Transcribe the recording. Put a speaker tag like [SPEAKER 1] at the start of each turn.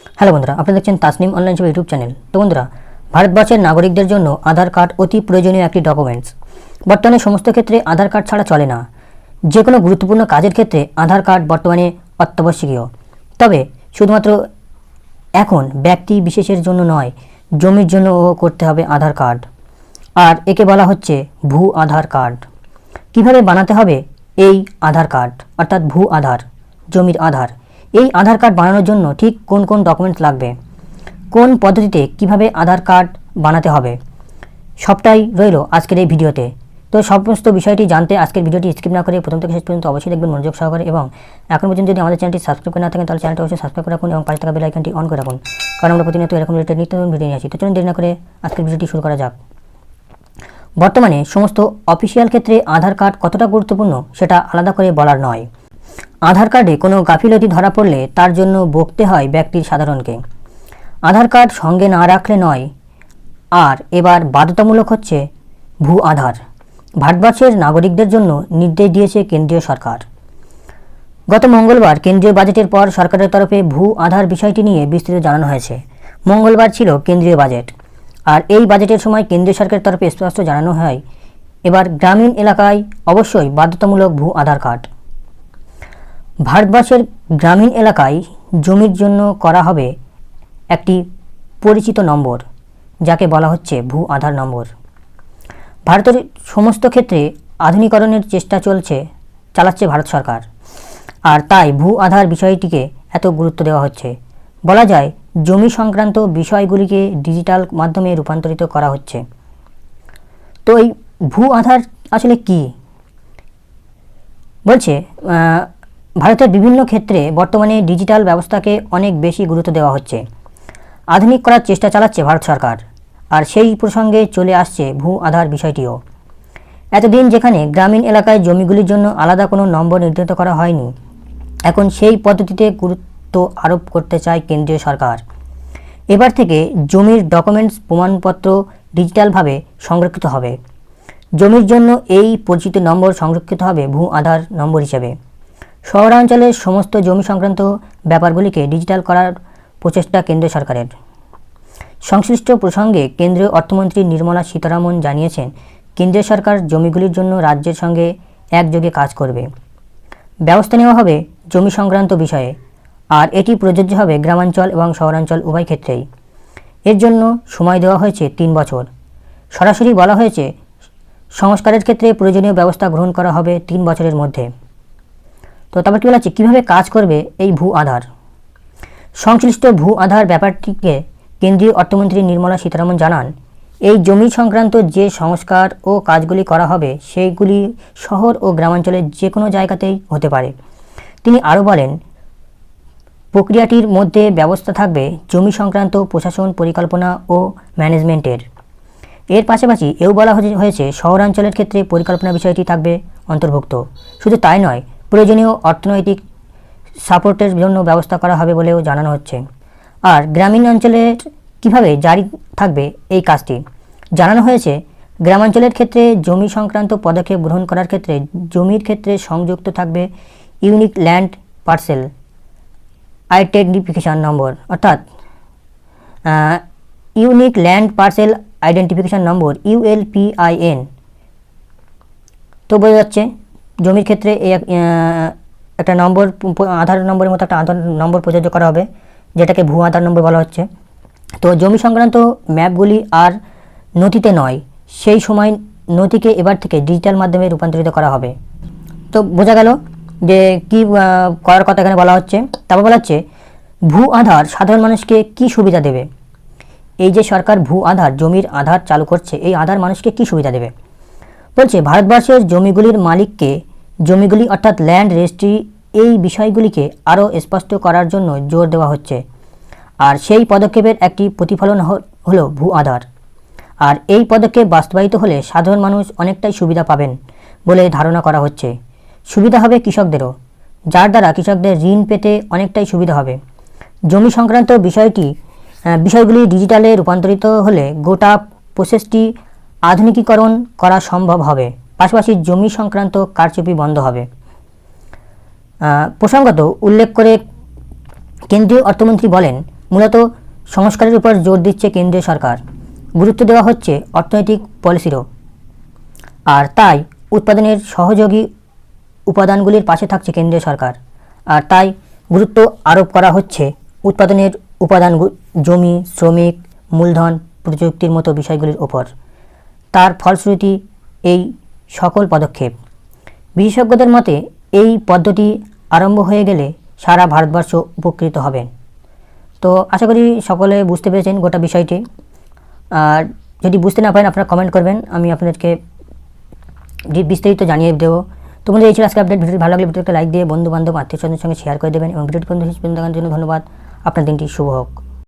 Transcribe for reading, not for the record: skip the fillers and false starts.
[SPEAKER 1] Hello বন্ধুরা, আপনারা দেখছেন তাসনিম অনলাইন সেবা ইউটিউব চ্যানেল। তো বন্ধুরা, ভারতবর্ষের নাগরিকদের জন্য আধার কার্ড অতি প্রয়োজনীয় একটি ডকুমেন্টস। বর্তমানে সমস্ত ক্ষেত্রে আধার কার্ড ছাড়া চলে না। যে কোনো গুরুত্বপূর্ণ কাজের ক্ষেত্রে আধার কার্ড বর্তমানে অত্যাবশ্যকীয়। তবে শুধুমাত্র এখন ব্যক্তি বিশেষের জন্য নয়, জমির জন্যও করতে হবে আধার কার্ড। আর একে বলা হচ্ছে ভূ আধার কার্ড। কিভাবে বানাতে হবে এই আধার কার্ড, অর্থাৎ ভূ আধার, জমির আধার? এই আধার কার্ড বানানোর জন্য ঠিক কোন কোন ডকুমেন্টস লাগবে, কোন পদ্ধতিতে কিভাবে আধার কার্ড বানাতে হবে, সবটাই রইল আজকের এই ভিডিওতে। তো সমস্ত বিষয়টি জানতে আজকের ভিডিওটি স্কিপ না করে প্রথম থেকে শেষ পর্যন্ত অবশ্যই দেখবেন মনোযোগ সহকারে। এবং এখন পর্যন্ত যদি আমাদের চ্যানেলটি সাবস্ক্রাইব করে না থাকেন তাহলে চ্যানেলটি অবশ্যই সাবস্ক্রাইব করে রাখুন এবং পাশে থাকা বেল আইকনটি অন করে রাখুন, কারণ আমরা প্রতিনিয়ত এরকম রিলেটেড নিত্য নতুন ভিডিও নিয়ে আসি। তো চলুন দেরি না করে আজকের ভিডিওটি শুরু করা যাক। বর্তমানে সমস্ত অফিসিয়াল ক্ষেত্রে আধার কার্ড কতটা গুরুত্বপূর্ণ সেটা আলাদা করে বলার নয়। আধার কার্ডে কোনো গাফিলতি ধরা পড়লে তার জন্য বকতে হয় ব্যক্তির সাধারণকে। আধার কার্ড সঙ্গে না রাখলে নয়। আর এবার বাধ্যতামূলক হচ্ছে ভূ আধার। ভারতবর্ষের নাগরিকদের জন্য নির্দেশ দিয়েছে কেন্দ্রীয় সরকার। গত মঙ্গলবার কেন্দ্রীয় বাজেটের পর সরকারের তরফে ভূ আধার বিষয়টি নিয়ে বিস্তৃত জানানো হয়েছে। মঙ্গলবার ছিল কেন্দ্রীয় বাজেট। আর এই বাজেটের সময় কেন্দ্রীয় সরকারের তরফে স্পষ্ট জানানো হয় এবার গ্রামীণ এলাকায় অবশ্যই বাধ্যতামূলক ভূ আধার কার্ড। ভারতবর্ষের গ্রামীণ এলাকায় জমির জন্য করা হবে একটি পরিচিত নম্বর, যাকে বলা হচ্ছে ভূ আধার নম্বর। ভারতের সমস্ত ক্ষেত্রে আধুনিকরণের চেষ্টা চালাচ্ছে ভারত সরকার। আর তাই ভূ আধার বিষয়টিকে এত গুরুত্ব দেওয়া হচ্ছে। বলা যায় জমি সংক্রান্ত বিষয়গুলিকে ডিজিটাল মাধ্যমে রূপান্তরিত করা হচ্ছে। তো এই ভূ আধার আসলে কি বলছে? ভারতের বিভিন্ন ক্ষেত্রে বর্তমানে ডিজিটাল ব্যবস্থাকে অনেক বেশি গুরুত্ব দেওয়া হচ্ছে, আধুনিক করার চেষ্টা চালাচ্ছে ভারত সরকার। আর সেই প্রসঙ্গে চলে আসছে ভূ আধার বিষয়টিও। এতদিন যেখানে গ্রামীণ এলাকায় জমিগুলির জন্য আলাদা কোনো নম্বর নির্ধারিত করা হয়নি, এখন সেই পদ্ধতিতে গুরুত্ব আরোপ করতে চায় কেন্দ্রীয় সরকার। এবার থেকে জমির ডকুমেন্টস প্রমাণপত্র ডিজিটালভাবে সংরক্ষিত হবে। জমির জন্য এই পরিচিত নম্বর সংরক্ষিত হবে ভূ আধার নম্বর হিসেবে। শহরাঞ্চলের সমস্ত জমি সংক্রান্ত ব্যাপারগুলিকে ডিজিটাল করার প্রচেষ্টা কেন্দ্র সরকারের। সংশ্লিষ্ট প্রসঙ্গে কেন্দ্রীয় অর্থমন্ত্রী নির্মলা সীতারামন জানিয়েছেন, কেন্দ্রীয় সরকার জমিগুলির জন্য রাজ্যের সঙ্গে একযোগে কাজ করবে। ব্যবস্থা নেওয়া হবে জমি সংক্রান্ত বিষয়ে। আর এটি প্রযোজ্য হবে গ্রামাঞ্চল এবং শহরাঞ্চল উভয় ক্ষেত্রেই। এর জন্য সময় দেওয়া হয়েছে 3 বছর। সরাসরি বলা হয়েছে সংস্কারের ক্ষেত্রে প্রয়োজনীয় ব্যবস্থা গ্রহণ করা হবে 3 বছরের মধ্যে। তো তারপর কী বলা হচ্ছে, কীভাবে কাজ করবে এই ভূ আধার? সংশ্লিষ্ট ভূ আধার ব্যাপারটিকে কেন্দ্রীয় অর্থমন্ত্রী নির্মলা সীতারামন জানান, এই জমি সংক্রান্ত যে সংস্কার ও কাজগুলি করা হবে সেইগুলি শহর ও গ্রামাঞ্চলের যে কোনো জায়গাতেই হতে পারে। তিনি আরও বলেন, প্রক্রিয়াটির মধ্যে ব্যবস্থা থাকবে জমি সংক্রান্ত প্রশাসন, পরিকল্পনা ও ম্যানেজমেন্টের। এর পাশাপাশি এও বলা হয়েছে শহরাঞ্চলের ক্ষেত্রে পরিকল্পনা বিষয়টি থাকবে অন্তর্ভুক্ত। শুধু তাই নয়, প্রয়োজনীয় অর্থনৈতিক সাপোর্টের জন্য ব্যবস্থা করা হবে বলেও জানানো হচ্ছে। আর গ্রামীণ অঞ্চলের কীভাবে জারি থাকবে এই কাজটি জানানো হয়েছে। গ্রামাঞ্চলের ক্ষেত্রে জমি সংক্রান্ত পদক্ষেপ গ্রহণ করার ক্ষেত্রে জমির ক্ষেত্রে সংযুক্ত থাকবে ইউনিক ল্যান্ড পার্সেল আইডেন্টিফিকেশান নম্বর, অর্থাৎ ইউনিক ল্যান্ড পার্সেল আইডেন্টিফিকেশান নম্বর ULPIN। তো বোঝা যাচ্ছে জমির ক্ষেত্রে একটা নম্বর, আধার নম্বরের মতো একটা আধার নম্বর প্রযোজ্য করা হবে, যেটাকে ভূ আধার নম্বর বলা হচ্ছে। তো জমি সংক্রান্ত ম্যাপগুলি আর নথিতে নয়, সেই সময় নথিকে এবার থেকে ডিজিটাল মাধ্যমে রূপান্তরিত করা হবে। তো বোঝা গেল যে কী করার কথা এখানে বলা হচ্ছে। তারপর বলা হচ্ছে ভূ আধার সাধারণ মানুষকে কি সুবিধা দেবে। এই যে সরকার ভূ আধার, জমির আধার চালু করছে, এই আধার মানুষকে কি সুবিধা দেবে বলছে। ভারতবর্ষের জমিগুলির মালিককে জমিগুলি অর্থাৎ ল্যান্ড রেজিস্ট্রি, এই বিষয়গুলিকে আরও স্পষ্ট করার জন্য জোর দেওয়া হচ্ছে। আর সেই পদক্ষেপের একটি প্রতিফলন হলো ভূ আধার। আর এই পদক্ষেপ বাস্তবায়িত হলে সাধারণ মানুষ অনেকটাই সুবিধা পাবেন বলে ধারণা করা হচ্ছে। সুবিধা হবে কৃষকদেরও, যার দ্বারা কৃষকদের ঋণ পেতে অনেকটাই সুবিধা হবে। জমি সংক্রান্ত বিষয়গুলি ডিজিটালে রূপান্তরিত হলে গোটা প্রসেসটি আধুনিকীকরণ করা সম্ভব হবে। পাশাপাশি জমি সংক্রান্ত কারচুপি বন্ধ হবে। প্রসঙ্গত উল্লেখ করে কেন্দ্রীয় অর্থমন্ত্রী বলেন, মূলত সংস্কারের উপর জোর দিচ্ছে কেন্দ্রীয় সরকার, গুরুত্ব দেওয়া হচ্ছে অর্থনৈতিক পলিসিরও। আর তাই উৎপাদনের সহযোগী উপাদানগুলির পাশে থাকছে কেন্দ্রীয় সরকার। আর তাই গুরুত্ব আরোপ করা হচ্ছে উৎপাদনের উপাদান, জমি, শ্রমিক, মূলধন, প্রযুক্তির মতো বিষয়গুলির ওপর। তার ফলশ্রুতি এই সকল পদক্ষেপ। বিশেষজ্ঞদের মতে এই পদ্ধতি আরম্ভ হয়ে গেলে সারা ভারতবর্ষ উপকৃত হবেন। তো আশা করি সকলে বুঝতে পেরেছেন গোটা বিষয়টি। আর যদি বুঝতে না পারেন আপনারা কমেন্ট করবেন, আমি আপনাদেরকে বিস্তারিত জানিয়ে দেবো। তো বন্ধুরা, এই ছিল আজকে আপডেট। ভিডিওটি ভালো লাগলে ভিডিওকে লাইক দিয়ে বন্ধু বান্ধব আত্মীয় স্বজনের সঙ্গে শেয়ার করে দেবেন এবং ভিডিওটি পর্যন্ত দেখার জন্য ধন্যবাদ। আপনার দিনটি শুভ হোক।